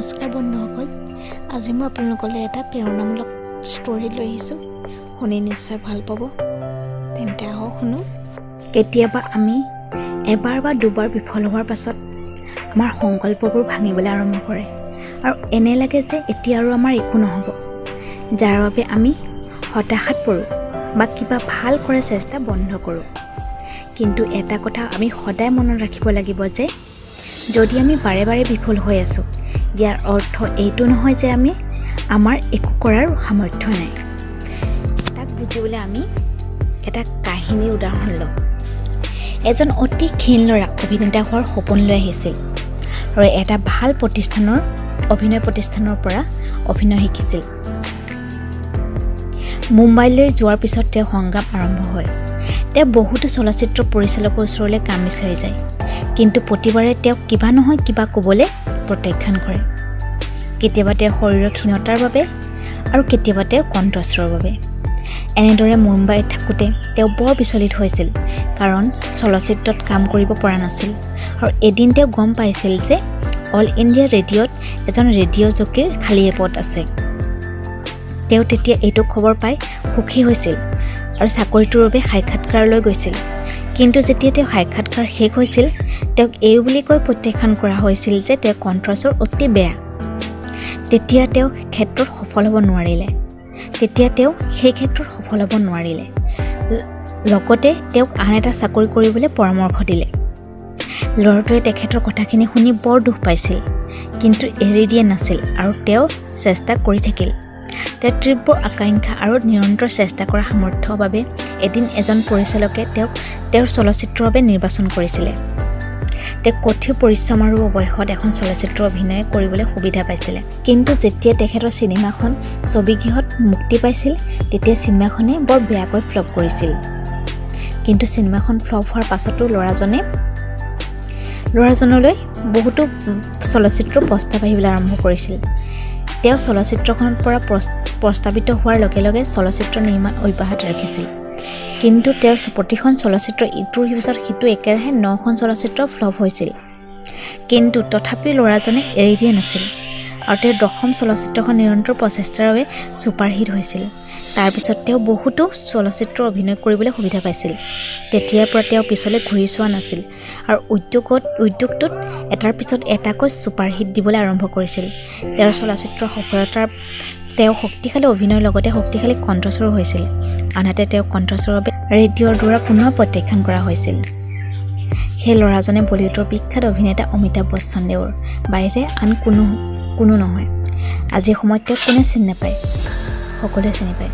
নমস্কাৰ বন্ধুসকল, আজি মই আপোনালোকলৈ এটা প্ৰেৰণামূলক ষ্টৰী লৈ আহিছোঁ। শুনি নিশ্চয় ভাল পাব। তেন্তে আহক শুনো। কেতিয়াবা আমি এবাৰ বা দুবাৰ বিফল হোৱাৰ পাছত আমাৰ সংকল্পবোৰ ভাঙিবলৈ আৰম্ভ কৰে আৰু এনে লাগে যে এতিয়া আৰু আমাৰ একো নহ'ব, যাৰ বাবে আমি হতাশাত পৰোঁ বা কিবা ভাল কৰাৰ চেষ্টা বন্ধ কৰোঁ। কিন্তু এটা কথা আমি সদায় মনত ৰাখিব লাগিব যে যদি আমি বাৰে বাৰে বিফল হৈ আছোঁ, ইয়াৰ অৰ্থ এইটো নহয় যে আমাৰ একো কৰাৰ সামৰ্থ্য নাই। তাক বুজিবলৈ আমি এটা কাহিনীৰ উদাহৰণ লওঁ। এজন অতি ক্ষীণ ল'ৰা অভিনেতা হোৱাৰ সপোন লৈ আহিছিল আৰু এটা ভাল অভিনয় প্ৰতিষ্ঠানৰ পৰা অভিনয় শিকিছিল। মুম্বাইলৈ যোৱাৰ পিছত তেওঁৰ সংগ্ৰাম আৰম্ভ হয়। তেওঁ বহুতো চলচ্চিত্ৰ পৰিচালকৰ ওচৰলৈ কাম বিচাৰি যায়, কিন্তু প্ৰতিবাৰে তেওঁক কিবা নহয় কিবা ক'বলৈ প্ৰত্যাখ্যান কৰে। কেতিয়াবা তেওঁৰ শৰীৰৰ ক্ষীণতাৰ বাবে আৰু কেতিয়াবা তেওঁৰ কণ্ঠস্বৰৰ বাবে। এনেদৰে মুম্বাইত থাকোঁতে তেওঁ বৰ বিচলিত হৈছিল, কাৰণ চলচ্চিত্ৰত কাম কৰিব পৰা নাছিল। আৰু এদিন তেওঁ গম পাইছিল যে অল ইণ্ডিয়া ৰেডিঅ'ত এজন ৰেডিঅ' জকিৰ খালী পদ আছে। তেওঁ তেতিয়া এইটো খবৰ পাই সুখী হৈছিল আৰু চাকৰিটোৰ বাবে সাক্ষাৎকাৰলৈ গৈছিল। কিন্তু যেতিয়া তেওঁ সাক্ষাৎকাৰ শেষ হৈছিল, তেওঁক এই বুলি কৈ প্ৰত্যাখ্যান কৰা হৈছিল যে তেওঁৰ কণ্ঠস্বৰ অতি বেয়া। তেতিয়া তেওঁ সেই ক্ষেত্ৰত সফল হ'ব নোৱাৰিলে। লগতে তেওঁক আন এটা চাকৰি কৰিবলৈ পৰামৰ্শ দিলে। ল'ৰাটোৱে তেখেতৰ কথাখিনি শুনি বৰ দুখ পাইছিল, কিন্তু এৰি দিয়া নাছিল আৰু তেওঁ চেষ্টা কৰি থাকিল। তেওঁৰ তীব্ৰ আকাংক্ষা আৰু নিৰন্তৰ চেষ্টা কৰাৰ সামৰ্থ্যৰ বাবে এদিন এজন পৰিচালকে তেওঁক তেওঁৰ চলচ্চিত্ৰৰ বাবে নিৰ্বাচন কৰিছিলে। তেওঁ কঠোৰ পৰিশ্ৰম আৰু অৱশেষত এখন চলচ্চিত্ৰ অভিনয় কৰিবলৈ সুবিধা পাইছিলে। কিন্তু যেতিয়া তেখেতৰ চিনেমাখন ছবিগৃহত মুক্তি পাইছিল, তেতিয়া চিনেমাখনে বৰ বেয়াকৈ ফ্লপ কৰিছিল। কিন্তু চিনেমাখন ফ্লপ হোৱাৰ পাছতো ল'ৰাজনলৈ বহুতো চলচ্চিত্ৰ প্ৰস্তাৱ আহিবলৈ আৰম্ভ কৰিছিল। তেওঁ চলচ্চিত্ৰখনৰ পৰা প্ৰস্তাৱিত হোৱাৰ লগে লগে চলচ্চিত্ৰ নিৰ্মাণ অব্যাহত ৰাখিছিল। কিন্তু তেওঁৰ প্ৰতিখন চলচ্চিত্ৰ ইটোৰ পিছত সিটো একেৰাহে 9খন চলচ্চিত্ৰ ফ্লপ হৈছিল। কিন্তু তথাপিও ল'ৰাজনে এৰি দিয়া নাছিল আৰু তেওঁৰ 10ম চলচ্চিত্ৰখন নিৰন্তৰ প্ৰচেষ্টাৰ বাবে ছুপাৰহিট হৈছিল। তাৰপিছত তেওঁ বহুতো চলচ্চিত্ৰ অভিনয় কৰিবলৈ সুবিধা পাইছিল। তেতিয়াৰ পৰা তেওঁ পিছলৈ ঘূৰি চোৱা নাছিল আৰু উদ্যোগটোত এটাৰ পিছত এটাকৈ ছুপাৰহিট দিবলৈ আৰম্ভ কৰিছিল। তেওঁৰ চলচ্চিত্ৰৰ সফলতাৰ তেওঁ শক্তিশালী অভিনয়ৰ লগতে শক্তিশালী কণ্ঠস্বৰ হৈছিল। আনহাতে তেওঁৰ কণ্ঠস্বৰৰ বাবে ৰেডিঅ'ৰ দ্বাৰা পুনৰ প্ৰত্যাখ্যান কৰা হৈছিল। সেই ল'ৰাজনে বলিউডৰ বিখ্যাত অভিনেতা অমিতাভ বচ্চন দেৱৰ বাহিৰে আন কোনো নহয়। আজিৰ সময়ত তেওঁক কোনে চিনি নাপায়? সকলোৱে চিনি পায়।